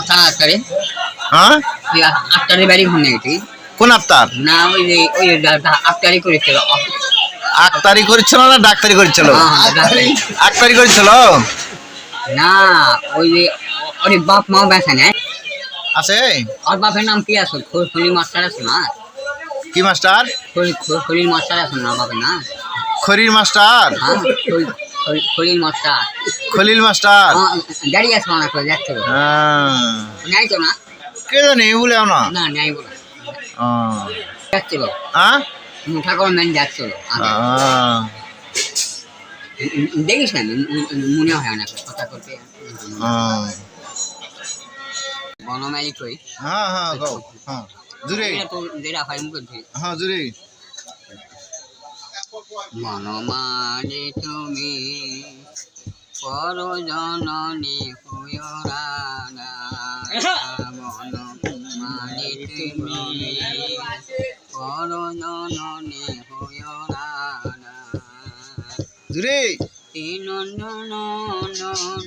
তাড়াতাড়ি হ্যাঁ আফটারি বাড়ি ঘুরে গেছি কোন আফতার না ওই আফটারি করেছিল আক্তারি করেছিল না ডাক্তারি করেছিল আক্তারি করেছিল না ওই যে ওর বাপ মা বেঁচে নেয় আছে ওর বাপের নাম কি আছে খলিল মাস্টার আছে না কি মাস্টার খলিল মাস্টার আছে না বাপের না খরির মাস্টার হ্যাঁ খলিল মাস্টার খলিল মাস্টার গাড়ি আছে না করে যাচ্ছে হ্যাঁ নাই তো না কে জানি বলে না না নাই বলে হ্যাঁ যাচ্ছিল হ্যাঁ ঠাকুর ম্যান যাচ্ছিল দেখিস না মনে হয় না কথা করতে বনমালী কই হ্যাঁ হ্যাঁ গো হ্যাঁ জুরে তো যেটা হয় মুখ হ্যাঁ জুরে বনমালী তুমি পর জননী হইও রানা বনমালী তুমি পর জননী হইও রানা জুরে নন্দন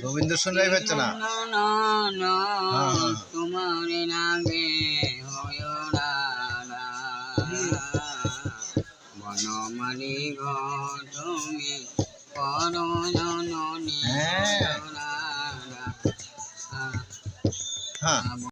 গোবিন্দ শুনরাই পাচ্ছে না তোমার নাগে হইও রানা বনমালী গো তুমি পর জননী হইও রানা হ্যাঁ